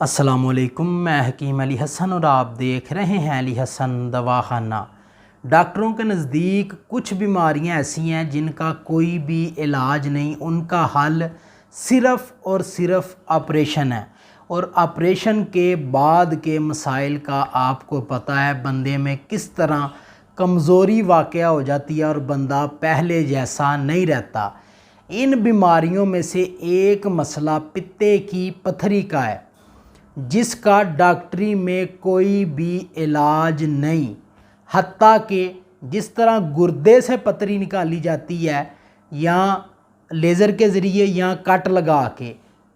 السلام علیکم، میں حکیم علی حسن اور آپ دیکھ رہے ہیں علی حسن دوا خانہ۔ ڈاکٹروں کے نزدیک کچھ بیماریاں ایسی ہیں جن کا کوئی بھی علاج نہیں، ان کا حل صرف اور صرف آپریشن ہے، اور آپریشن کے بعد کے مسائل کا آپ کو پتہ ہے بندے میں کس طرح کمزوری واقع ہو جاتی ہے اور بندہ پہلے جیسا نہیں رہتا۔ ان بیماریوں میں سے ایک مسئلہ پتے کی پتھری کا ہے، جس کا ڈاکٹری میں کوئی بھی علاج نہیں، حتیٰ کہ جس طرح گردے سے پتھری نکالی جاتی ہے یا لیزر کے ذریعے یا کٹ لگا کے،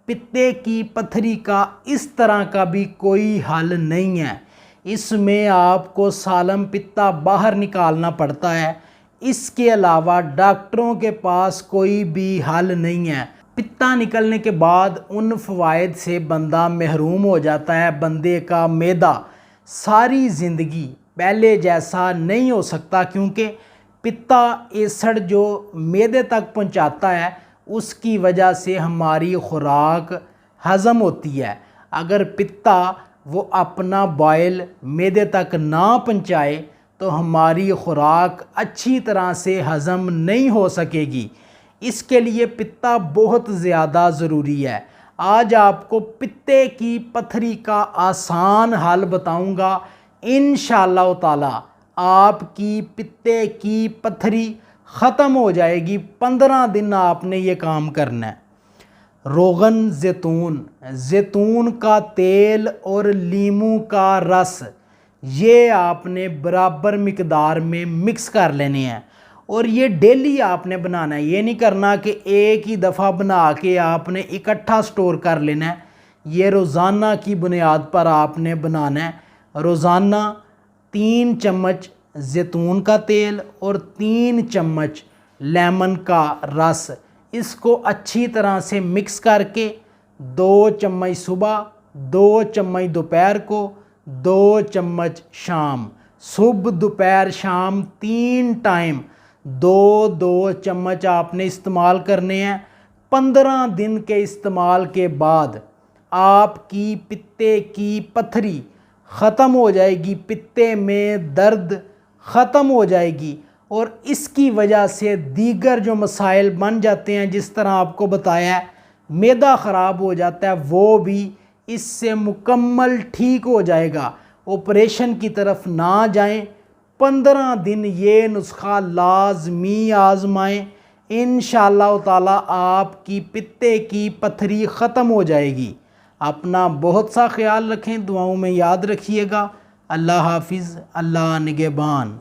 پتے کی پتھری کا اس طرح کا بھی کوئی حل نہیں ہے۔ اس میں آپ کو سالم پتا باہر نکالنا پڑتا ہے، اس کے علاوہ ڈاکٹروں کے پاس کوئی بھی حل نہیں ہے۔ پتا نکلنے کے بعد ان فوائد سے بندہ محروم ہو جاتا ہے۔ بندے کا معدہ ساری زندگی پہلے جیسا نہیں ہو سکتا، کیونکہ پتا ایسڈ جو معدے تک پہنچاتا ہے اس کی وجہ سے ہماری خوراک ہضم ہوتی ہے۔ اگر پتا وہ اپنا بائل معدے تک نہ پہنچائے تو ہماری خوراک اچھی طرح سے ہضم نہیں ہو سکے گی۔ اس کے لیے پتا بہت زیادہ ضروری ہے۔ آج آپ کو پتے کی پتھری کا آسان حل بتاؤں گا۔ انشاءاللہ تعالی آپ کی پتے کی پتھری ختم ہو جائے گی۔ 15 دن آپ نے یہ کام کرنا ہے۔ روغن زیتون کا تیل اور لیموں کا رس، یہ آپ نے برابر مقدار میں مکس کر لینے ہیں، اور یہ ڈیلی آپ نے بنانا ہے۔ یہ نہیں کرنا کہ ایک ہی دفعہ بنا کے آپ نے اکٹھا سٹور کر لینا ہے۔ یہ روزانہ کی بنیاد پر آپ نے بنانا ہے۔ روزانہ 3 چمچ زیتون کا تیل اور 3 چمچ لیمن کا رس، اس کو اچھی طرح سے مکس کر کے 2 چمچ صبح، 2 چمچ دوپہر کو، 2 چمچ شام، صبح دوپہر شام 3 ٹائم 2 چمچ آپ نے استعمال کرنے ہیں۔ 15 دن کے استعمال کے بعد آپ کی پتے کی پتھری ختم ہو جائے گی، پتے میں درد ختم ہو جائے گی، اور اس کی وجہ سے دیگر جو مسائل بن جاتے ہیں، جس طرح آپ کو بتایا ہے معدہ خراب ہو جاتا ہے، وہ بھی اس سے مکمل ٹھیک ہو جائے گا۔ آپریشن کی طرف نہ جائیں، 15 دن یہ نسخہ لازمی آزمائیں۔ انشاءاللہ تعالی آپ کی پتے کی پتھری ختم ہو جائے گی۔ اپنا بہت سا خیال رکھیں، دعاؤں میں یاد رکھیے گا۔ اللہ حافظ، اللہ نگہبان۔